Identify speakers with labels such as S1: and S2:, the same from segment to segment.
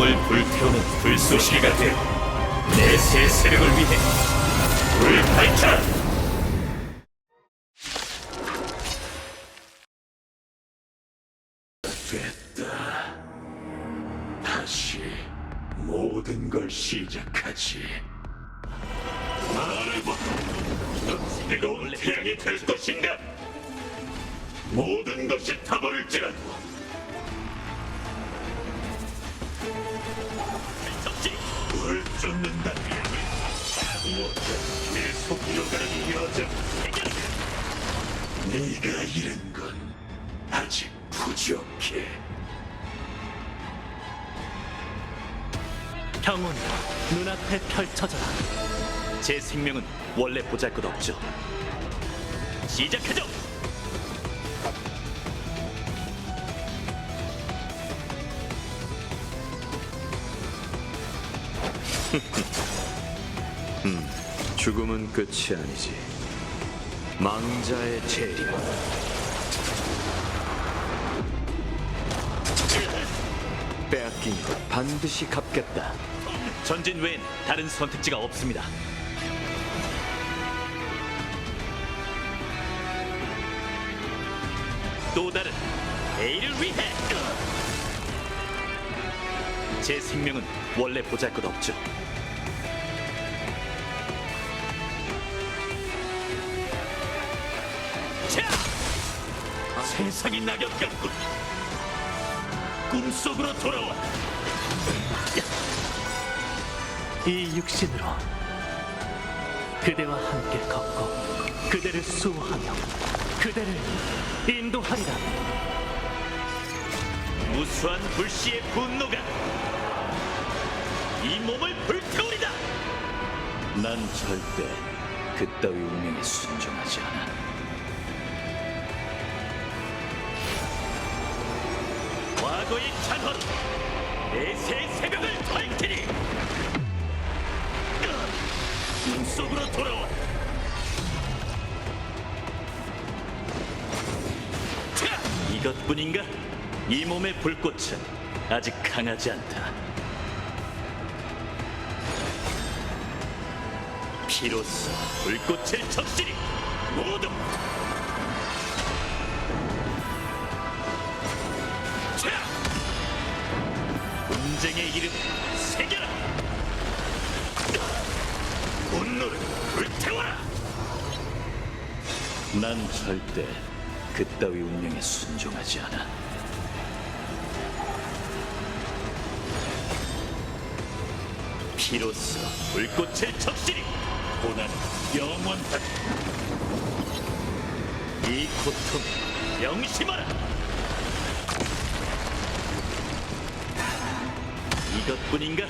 S1: 몸을 불태우는 불쏘시개가 되어 내 새 세력을 위해 불발쳐라!
S2: 됐다. 다시 모든 걸 시작하지. 말해봐. 넌 새로운 태양이 될 것인가? 모든 것이 타버릴지라도. 물 쫓는다. 계속 이어가는 여정. 네가 잃은 건 아직 부족해.
S1: 평온 눈앞에 펼쳐져라. 제 생명은 원래 보잘것없죠. 시작하죠.
S3: 죽음은 끝이 아니지. 망자의 재림. 빼앗긴 것 반드시 갚겠다.
S1: 전진 외엔 다른 선택지가 없습니다. 또 다른 A를 위해! 제 생명은 원래 보잘것없죠. 자! 세상이 낙엽같군. 꿈속으로 돌아와. 이 육신으로 그대와 함께 걷고 그대를 수호하며 그대를 인도하리라. 무수한 불씨의 분노가 이 몸을 불태우리다. 난 절대 그따위 운명에 순종하지 않아. 과거의 찬헌, 내 새 새벽을 밝히리. 꿈속으로 돌아와. 자, 이것뿐인가? 이 몸의 불꽃은 아직 강하지 않다. 피로써 불꽃을 적시리. 모두 자, 분쟁의 이름 새겨라. 분노를 불태워라. 난 절대 그따위 운명에 순종하지 않아. 피로써 불꽃을 적시리. 고난은 영원하다. 이 고통을 명심하라. 이것뿐인가?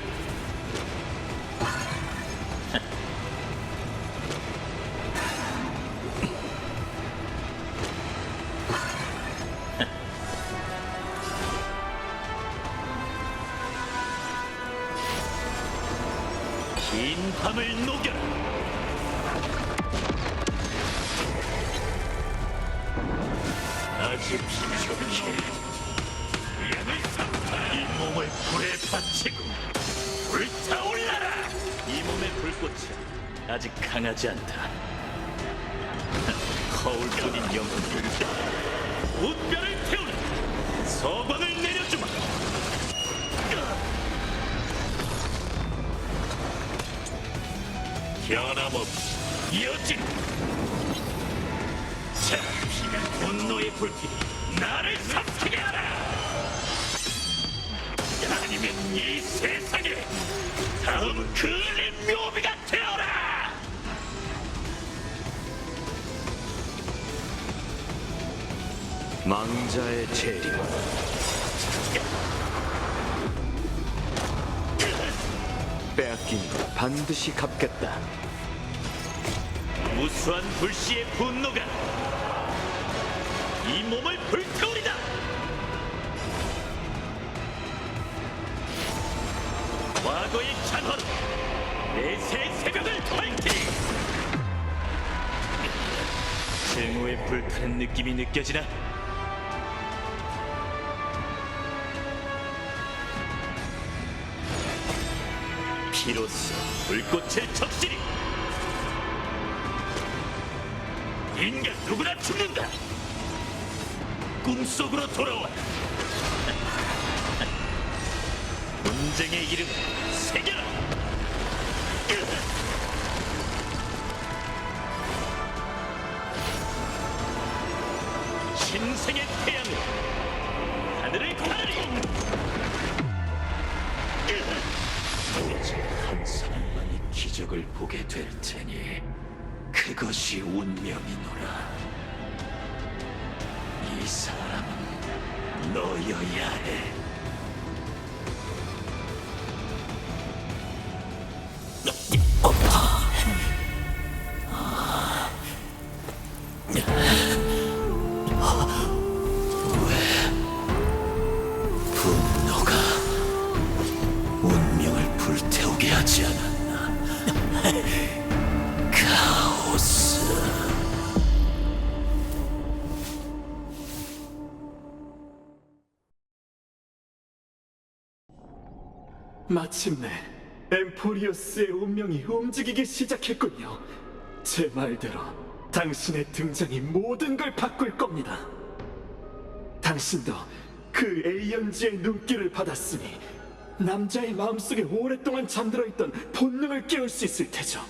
S1: 긴 밤을 녹여라. 아직 부족해. 이 몸을 불에 바치고 불타올라라. 이 몸의 불꽃은 아직 강하지 않다. 거울뿐인 영혼을 웃별을 태우는 서광을 내려주마. 변함없이 이어진. 자, 분노의 불길이 나를 삼키게 하라. 아니면 이 세상에 다음 그을린 묘비가 되어라.
S3: 망자의 재림. 빼앗긴 것 반드시 갚겠다.
S1: 무수한 불씨의 분노가 이 몸을 불태우리다. 과거의 찬헌, 내 새 새벽을 밝히리. 증오의 불타는 느낌이 느껴지나? 피로써 불꽃을 적시리. 인간 누구나 죽는다. 꿈속으로 돌아와. 분쟁의 이름을 새겨라. 신생의 태양으로 하늘을 가르리. 오직 한 사람만이 기적을 보게 될 테니 그것이 운명이노라. 이 사람은 너여야 해. 분노가 운명을 불태우게 하지 않았나? 카오스.
S4: 마침내 엠포리오스의 운명이 움직이기 시작했군요. 제 말대로 당신의 등장이 모든 걸 바꿀 겁니다. 당신도 그 에이언즈의 눈길을 받았으니 남자의 마음속에 오랫동안 잠들어 있던 본능을 깨울 수 있을 테죠.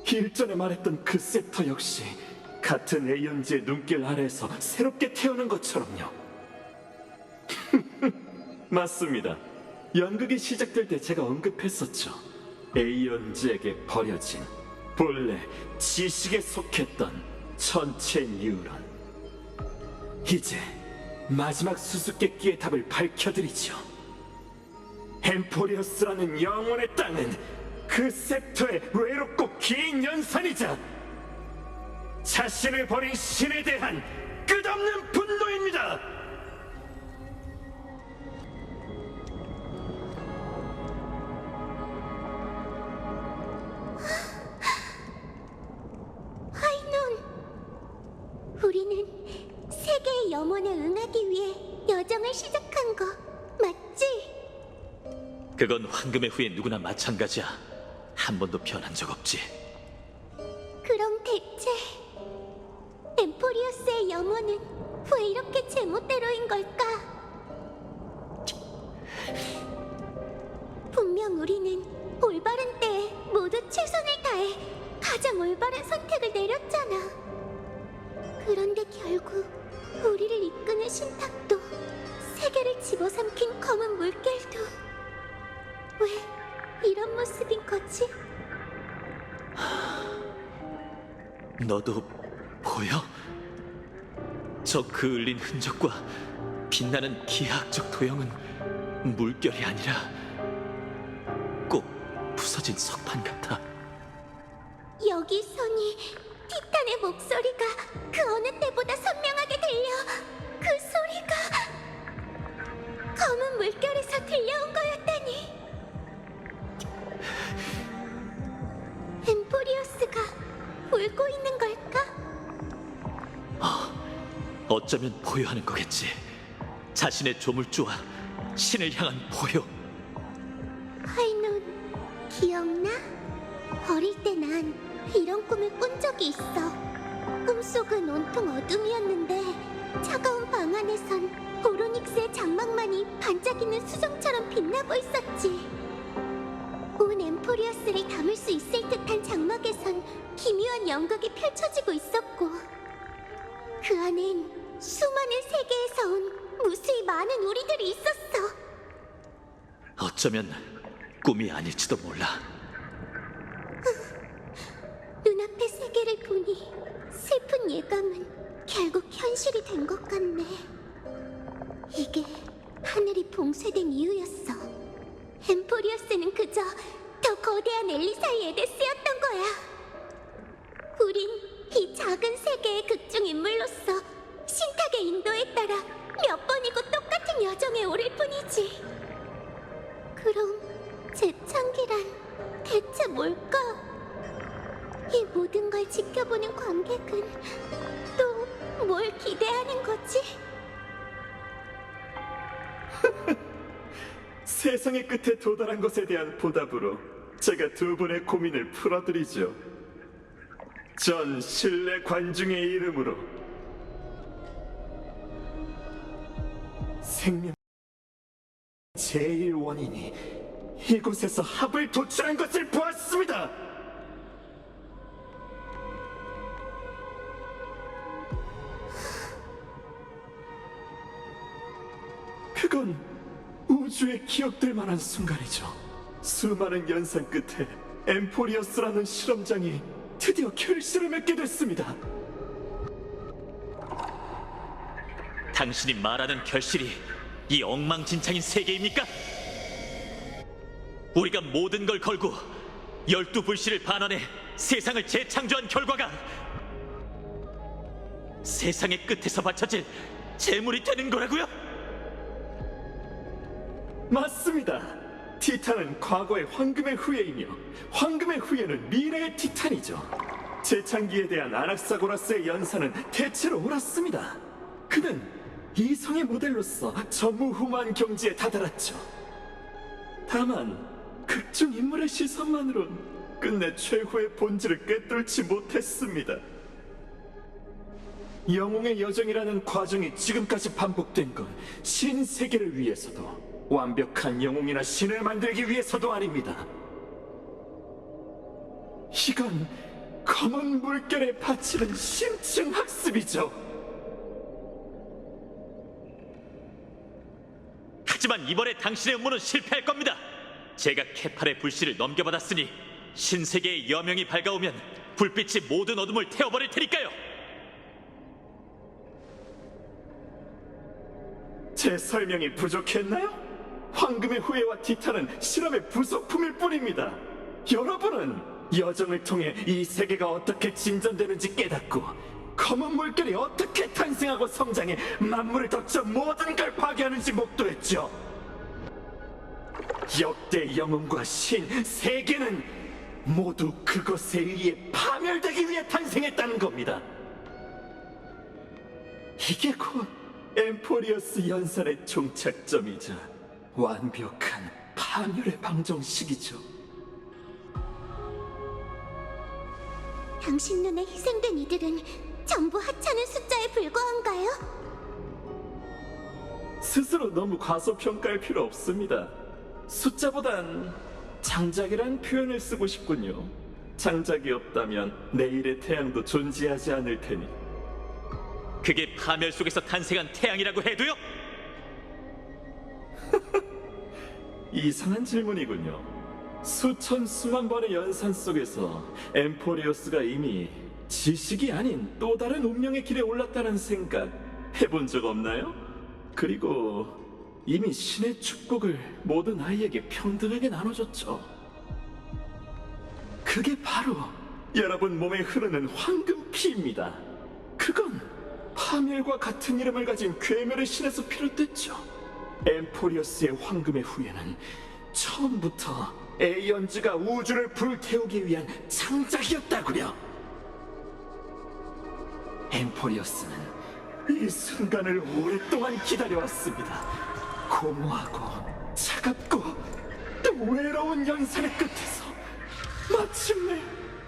S4: 일전에 말했던 그 셉터 역시 같은 에이언즈의 눈길 아래에서 새롭게 태어난 것처럼요. 맞습니다. 연극이 시작될 때 제가 언급했었죠. 에이언즈에게 버려진 본래 지식에 속했던 천체 뉴런. 이제 마지막 수수께끼의 답을 밝혀드리죠. 엠포리어스라는 영혼의 땅은 그 셉터의 외롭고 긴 연산이자 자신을 버린 신에 대한 끝없는 분노입니다.
S5: 하이논, 우리는 세계의 염원에 응하기 위해 여정을 시작한 거 맞지?
S1: 그건 황금의 후예 누구나 마찬가지야. 한 번도 변한 적 없지.
S5: 그럼 대체 엠포리오스의 염원은 왜 이렇게 제멋대로인 걸까? 분명 우리는 올바른 때에 모두 최선을 다해 가장 올바른 선택을 내렸잖아. 그런데 결국 우리를 이끄는 신탁도 세계를 집어삼킨 검은 물결도 왜 이런 모습인 거지?
S1: 너도 보여? 저 그을린 흔적과 빛나는 기하학적 도형은 물결이 아니라 꼭 부서진 석판 같아.
S5: 여기서니 티탄의 목소리가 그 어느 때보다 선명하게 들려. 그 소리가 검은 물결에서 들려온 거였다니. 엠포리오스가 울고 있는 걸까?
S1: 어쩌면 포효하는 거겠지. 자신의 조물주와 신을 향한 포효.
S5: 하이논, 기억나? 어릴 때 난 이런 꿈을 꾼 적이 있어. 꿈속은 온통 어둠이었는데 차가운 방 안에선 오로닉스의 장막만이 반짝이는 수정처럼 빛나고 있었지. 온 엠포리어스를 담을 수 있을 듯한 장막에선 기묘한 연극이 펼쳐지고 있었고 그 안엔 수많은 세계에서 온 무수히 많은 우리들이 있었어.
S1: 어쩌면 꿈이 아닐지도 몰라.
S5: 눈앞의 세계를 보니 슬픈 예감은 결국 현실이 된 것 같네. 이게 하늘이 봉쇄된 이유였어. 엠포리어스는 그저 더 거대한 엘리사의 에데스였던 거야. 우린 이 작은 세계의 극중 인물로서 신탁의 인도에 따라 몇 번이고 똑같은 여정에 오를 뿐이지. 그럼 재창기란 대체 뭘까? 이 모든 걸 지켜보는 관객은 또 뭘 기대하는 거지?
S4: 세상의 끝에 도달한 것에 대한 보답으로 제가 두 분의 고민을 풀어드리죠. 전 신뢰 관중의 이름으로 생명 제일 원인이 이곳에서 합을 도출한 것을 보았습니다. 그건 우주에 기억될 만한 순간이죠. 수많은 연산 끝에 엠포리어스라는 실험장이 드디어 결실을 맺게 됐습니다.
S1: 당신이 말하는 결실이 이 엉망진창인 세계입니까? 우리가 모든 걸 걸고 12불씨를 반환해 세상을 재창조한 결과가 세상의 끝에서 바쳐질 재물이 되는 거라고요?
S4: 맞습니다. 티탄은 과거의 황금의 후예이며 황금의 후예는 미래의 티탄이죠. 재창기에 대한 아낙사고라스의 연산은 대체로 옳았습니다. 그는 이성의 모델로서 전무후무한 경지에 다다랐죠. 다만 극중 인물의 시선만으론 끝내 최후의 본질을 꿰뚫지 못했습니다. 영웅의 여정이라는 과정이 지금까지 반복된 건 신세계를 위해서도 완벽한 영웅이나 신을 만들기 위해서도 아닙니다. 이건 검은 물결에 바치는 심층 학습이죠.
S1: 하지만 이번에 당신의 음모는 실패할 겁니다. 제가 케팔의 불씨를 넘겨받았으니 신세계의 여명이 밝아오면 불빛이 모든 어둠을 태워버릴 테니까요.
S4: 제 설명이 부족했나요? 황금의 후예와 티탄은 실험의 부속품일 뿐입니다. 여러분은 여정을 통해 이 세계가 어떻게 진전되는지 깨닫고 검은 물결이 어떻게 탄생하고 성장해 만물을 덮쳐 모든 걸 파괴하는지 목도했죠. 역대 영웅과 신, 세계는 모두 그것에 의해 파멸되기 위해 탄생했다는 겁니다. 이게 곧 엠포리어스 연산의 종착점이자 완벽한 파멸의 방정식이죠.
S5: 당신 눈에 희생된 이들은 전부 하찮은 숫자에 불과한가요?
S4: 스스로 너무 과소평가할 필요 없습니다. 숫자보단 장작이란 표현을 쓰고 싶군요. 장작이 없다면 내일의 태양도 존재하지 않을 테니.
S1: 그게 파멸 속에서 탄생한 태양이라고 해도요?
S4: 이상한 질문이군요. 수천 수만 번의 연산 속에서 엠포리오스가 이미 지식이 아닌 또 다른 운명의 길에 올랐다는 생각 해본 적 없나요? 그리고 이미 신의 축복을 모든 아이에게 평등하게 나눠줬죠. 그게 바로 여러분 몸에 흐르는 황금 피입니다. 그건 파멸과 같은 이름을 가진 괴멸의 신에서 비롯됐죠. 엠포리어스의 황금의 후예는 처음부터 에이언즈가 우주를 불태우기 위한 창작이었다고요. 엠포리어스는 이 순간을 오랫동안 기다려왔습니다. 고무하고 차갑고 또 외로운 연산의 끝에서 마침내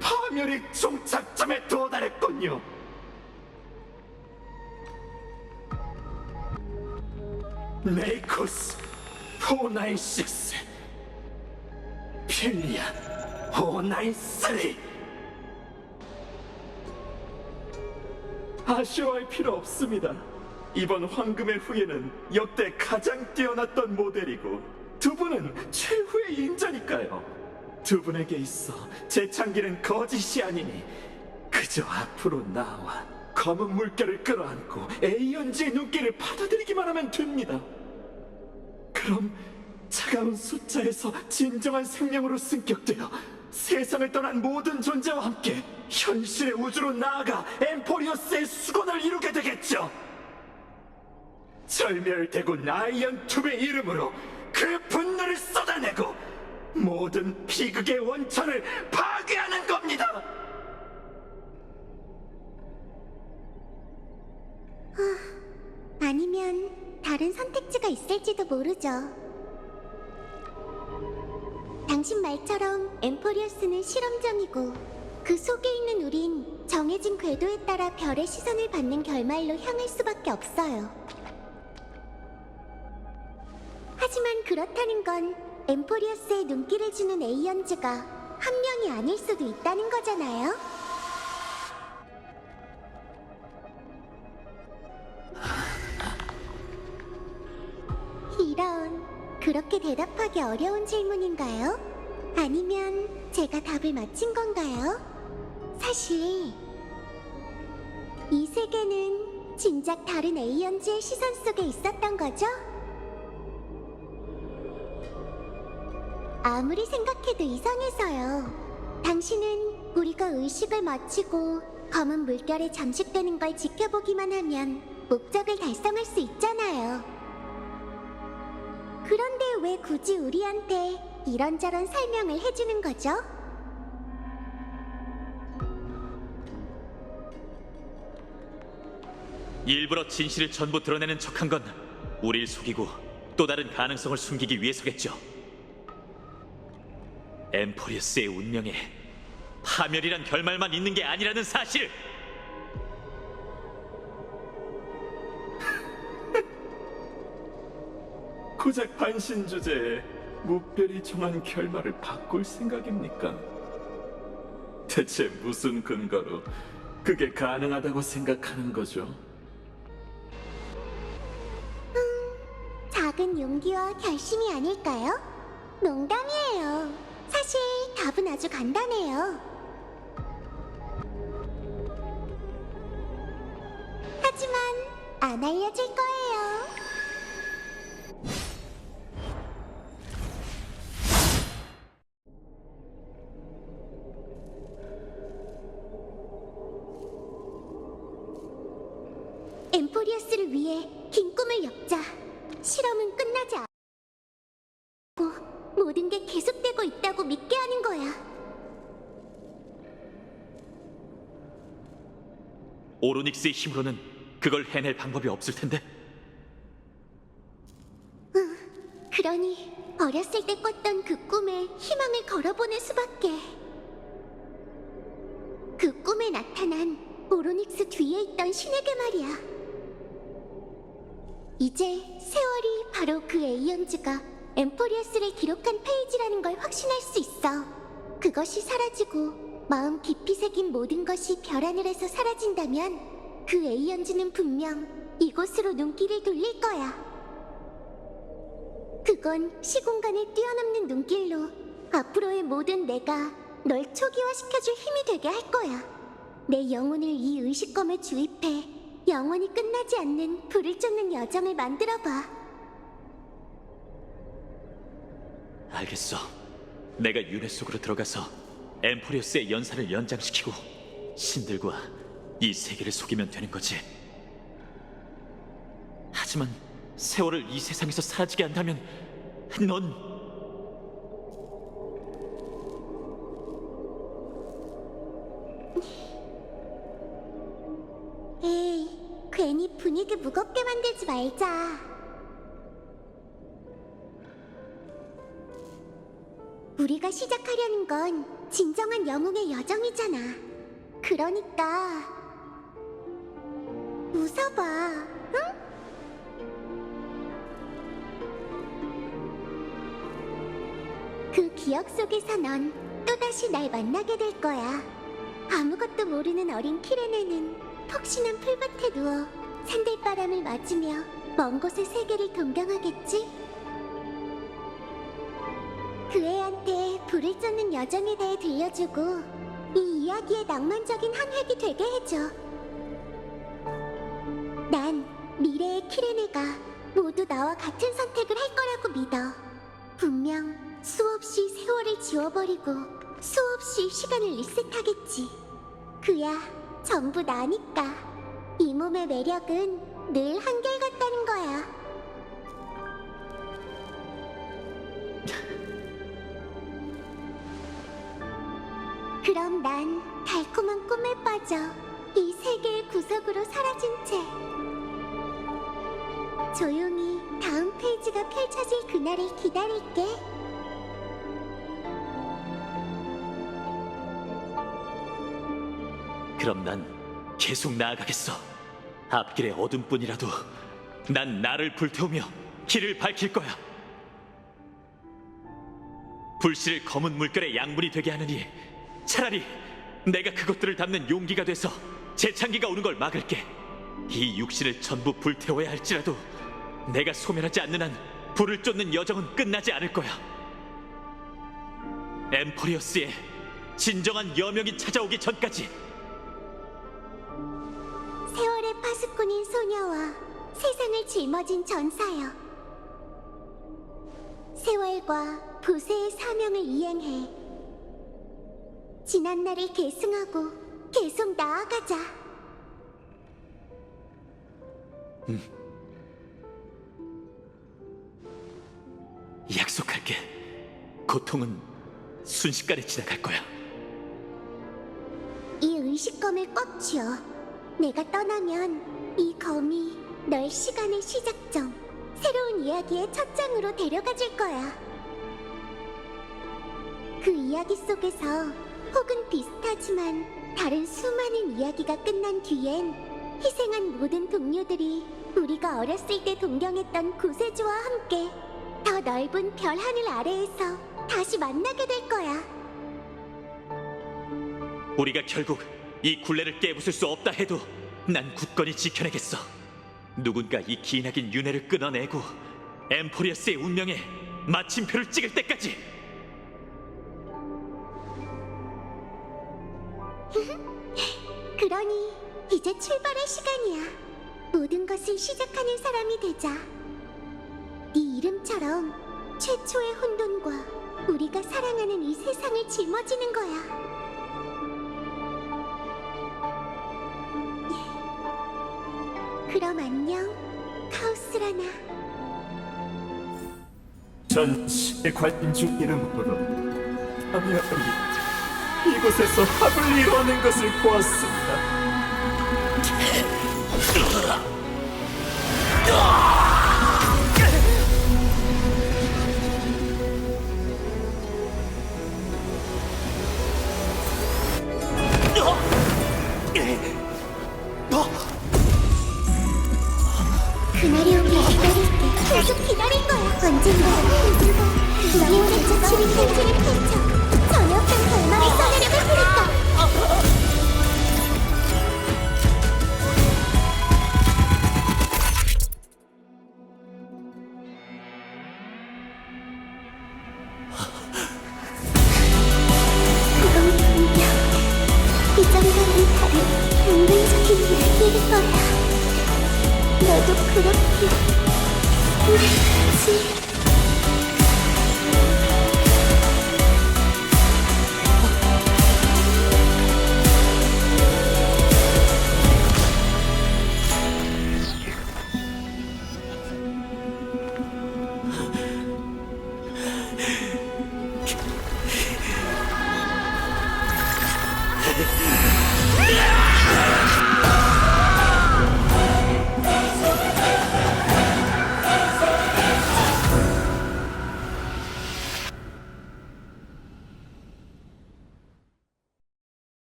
S4: 파멸이 종착점에 도달했군요. 네이코스 496 필리아 493 아쉬워할 필요 없습니다. 이번 황금의 후예는 역대 가장 뛰어났던 모델이고 두 분은 최후의 인자니까요. 두 분에게 있어 재창기는 거짓이 아니니 그저 앞으로 나와 검은 물결을 끌어안고 에이언즈의 눈길을 받아들이기만 하면 됩니다. 그럼 차가운 숫자에서 진정한 생명으로 승격되어 세상을 떠난 모든 존재와 함께 현실의 우주로 나아가 엠포리어스의 수건을 이루게 되겠죠. 절멸되고 아이언 툼의 이름으로 그 분노를 쏟아내고 모든 비극의 원천을 파괴하는 겁니다.
S5: 아니면 다른 선택지가 있을지도 모르죠. 당신 말처럼 엠포리어스는 실험정이고 그 속에 있는 우린 정해진 궤도에 따라 별의 시선을 받는 결말로 향할 수밖에 없어요. 하지만 그렇다는 건 엠포리어스의 눈길을 주는 에이언즈가 한 명이 아닐 수도 있다는 거잖아요. 이런, 그렇게 대답하기 어려운 질문인가요? 아니면 제가 답을 맞힌 건가요? 사실 이 세계는 진작 다른 에이언즈의 시선 속에 있었던 거죠? 아무리 생각해도 이상해서요. 당신은 우리가 의식을 마치고 검은 물결에 잠식되는 걸 지켜보기만 하면 목적을 달성할 수 있잖아요. 그런데 왜 굳이 우리한테 이런저런 설명을 해주는 거죠?
S1: 일부러 진실을 전부 드러내는 척한 건 우릴 속이고 또 다른 가능성을 숨기기 위해서겠죠. 엠포리어스의 운명에 파멸이란 결말만 있는 게 아니라는 사실!
S4: 고작 반신 주제에 무별히 정한 결말을 바꿀 생각입니까? 대체 무슨 근거로 그게 가능하다고 생각하는 거죠?
S5: 작은 용기와 결심이 아닐까요? 농담이에요. 사실 답은 아주 간단해요. 하지만 안 알려줄 거예요. 엠포리어스를 위해 긴 꿈을 엮자. 실험은 끝나지 않고 모든 게 계속되고 있다고 믿게 하는 거야.
S1: 오로닉스의 힘으로는 그걸 해낼 방법이 없을 텐데.
S5: 그러니 어렸을 때 꿨던 그 꿈에 희망을 걸어보는 수밖에. 그 꿈에 나타난 오로닉스 뒤에 있던 신에게 말이야. 이제 세월이 바로 그 에이언즈가 엠포리어스를 기록한 페이지라는 걸 확신할 수 있어. 그것이 사라지고 마음 깊이 새긴 모든 것이 별하늘에서 사라진다면 그 에이언즈는 분명 이곳으로 눈길을 돌릴 거야. 그건 시공간을 뛰어넘는 눈길로 앞으로의 모든 내가 널 초기화시켜줄 힘이 되게 할 거야. 내 영혼을 이 의식검에 주입해 영원히 끝나지 않는 불을 쫓는 여정을 만들어봐.
S1: 알겠어. 내가 윤회 속으로 들어가서 엠포리어스의 연산을 연장시키고 신들과 이 세계를 속이면 되는 거지. 하지만 세월을 이 세상에서 사라지게 한다면 넌
S5: 에이, 괜히 분위기 무겁게 만들지 말자. 우리가 시작하려는 건 진정한 영웅의 여정이잖아. 그러니까 웃어봐, 응? 그 기억 속에서 넌 또다시 날 만나게 될 거야. 아무것도 모르는 어린 키레네는 폭신한 풀밭에 누워 산들바람을 맞으며 먼 곳의 세계를 동경하겠지? 그 애한테 불을 쫓는 여정에 대해 들려주고 이 이야기의 낭만적인 한 획이 되게 해줘. 난 미래의 키레네가 모두 나와 같은 선택을 할 거라고 믿어. 분명 수없이 세월을 지워버리고 수없이 시간을 리셋하겠지. 그야 전부 나니까. 이 몸의 매력은 늘 한결같다는 거야. 그럼 난 달콤한 꿈에 빠져 이 세계의 구석으로 사라진 채 조용히 다음 페이지가 펼쳐질 그날을 기다릴게.
S1: 그럼 난 계속 나아가겠어. 앞길의 어둠뿐이라도 난 나를 불태우며 길을 밝힐 거야. 불씨를 검은 물결의 양분이 되게 하느니 차라리 내가 그것들을 담는 용기가 돼서 재창기가 오는 걸 막을게. 이 육신을 전부 불태워야 할지라도 내가 소멸하지 않는 한 불을 쫓는 여정은 끝나지 않을 거야. 엠포리어스의 진정한 여명이 찾아오기 전까지.
S5: 세월의 파수꾼인 소녀와 세상을 짊어진 전사여. 세월과 부세의 사명을 이행해 지난날을 계승하고 계속 나아가자.
S1: 약속할게. 고통은 순식간에 지나갈 거야.
S5: 이 의식검을 꽉 쥐어. 내가 떠나면 이 검이 널 시간의 시작점, 새로운 이야기의 첫 장으로 데려가 줄 거야. 그 이야기 속에서 혹은 비슷하지만 다른 수많은 이야기가 끝난 뒤엔 희생한 모든 동료들이 우리가 어렸을 때 동경했던 구세주와 함께 더 넓은 별 하늘 아래에서 다시 만나게 될 거야.
S1: 우리가 결국 이 굴레를 깨부술 수 없다 해도 난 굳건히 지켜내겠어. 누군가 이 기나긴 윤회를 끊어내고 엠포리어스의 운명에 마침표를 찍을 때까지.
S5: 그러니 이제 출발할 시간이야. 모든 것을 시작하는 사람이 되자. 네 이름처럼 최초의 혼돈과 우리가 사랑하는 이 세상을 짊어지는 거야. 그럼 안녕, 카오스라나.
S4: 전시의 관중 이름으로 아미아리 이곳에서 합을 이루어낸 것을 보았습니다.
S5: 그날이 오길 기다릴게. 계속 기다린 거야. 언젠가 너의 대처치는 편지를 펼쳐 전역한 결말을 써내려갈 테니까. 그건 분명 이전과는 다른 운명적인 이야기일 거야. 너도 그렇게 그렇지.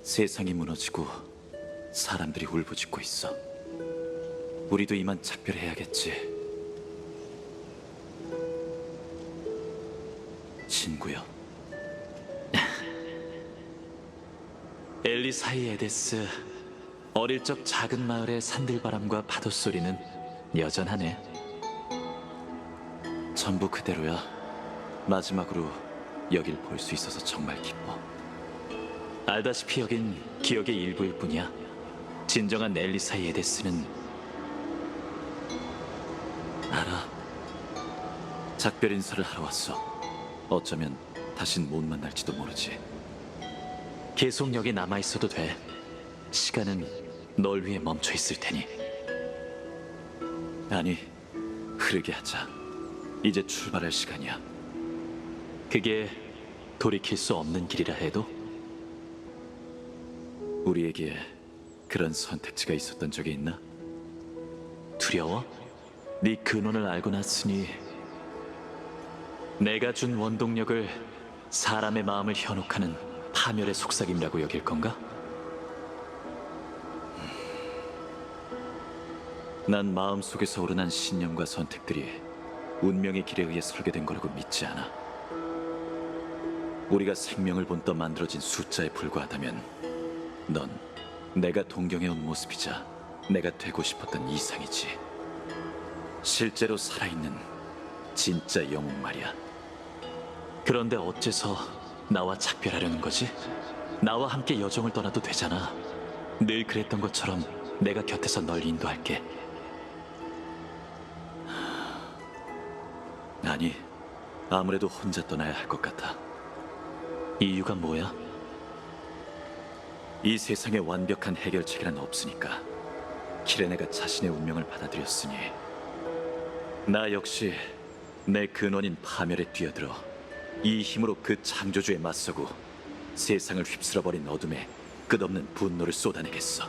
S1: 세상이 무너지고 사람들이 울부짖고 있어. 우리도 이만 작별해야겠지. 친구여. 엘리사이 에데스. 어릴 적 작은 마을의 산들바람과 파도 소리는 여전하네. 전부 그대로야. 마지막으로 여길 볼 수 있어서 정말 기뻐. 알다시피 여긴 기억의 일부일 뿐이야. 진정한 엘리사이 에데스는 알아. 작별 인사를 하러 왔어. 어쩌면 다신 못 만날지도 모르지. 계속 여기 남아있어도 돼. 시간은 널 위해 멈춰 있을 테니. 아니, 흐르게 하자. 이제 출발할 시간이야. 그게 돌이킬 수 없는 길이라 해도 우리에게 그런 선택지가 있었던 적이 있나? 두려워? 네 근원을 알고 났으니 내가 준 원동력을 사람의 마음을 현혹하는 파멸의 속삭임이라고 여길 건가? 난 마음속에서 오르난 신념과 선택들이 운명의 길에 의해 설계된 거라고 믿지 않아. 우리가 생명을 본떠 만들어진 숫자에 불과하다면 넌 내가 동경해온 모습이자 내가 되고 싶었던 이상이지. 실제로 살아있는 진짜 영웅 말이야. 그런데 어째서 나와 작별하려는 거지? 나와 함께 여정을 떠나도 되잖아. 늘 그랬던 것처럼 내가 곁에서 널 인도할게. 아니, 아무래도 혼자 떠나야 할 것 같아. 이유가 뭐야? 이 세상에 완벽한 해결책이란 없으니까 키레네가 자신의 운명을 받아들였으니 나 역시 내 근원인 파멸에 뛰어들어 이 힘으로 그 창조주에 맞서고 세상을 휩쓸어버린 어둠에 끝없는 분노를 쏟아내겠어.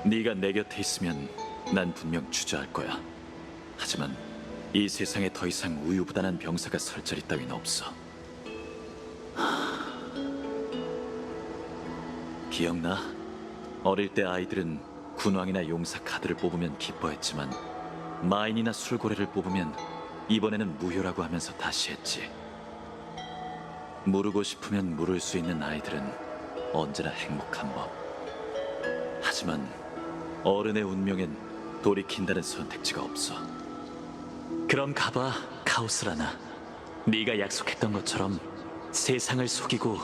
S1: 네가 내 곁에 있으면 난 분명 주저할 거야. 하지만 이 세상에 더 이상 우유부단한 병사가 설 자리 따윈 없어. 기억나? 어릴 때 아이들은 군왕이나 용사 카드를 뽑으면 기뻐했지만 마인이나 술고래를 뽑으면 이번에는 무효라고 하면서 다시 했지. 물으고 싶으면 물을 수 있는 아이들은 언제나 행복한 법. 하지만 어른의 운명엔 돌이킨다는 선택지가 없어. 그럼 가봐, 카오스라나. 네가 약속했던 것처럼 세상을 속이고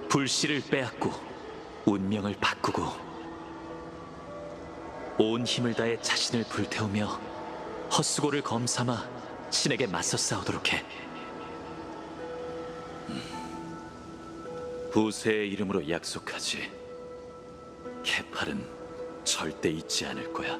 S1: 불씨를 빼앗고 운명을 바꾸고 온 힘을 다해 자신을 불태우며 헛수고를 검삼아 신에게 맞서 싸우도록 해. 부세의 이름으로 약속하지. 케팔은 절대 잊지 않을 거야.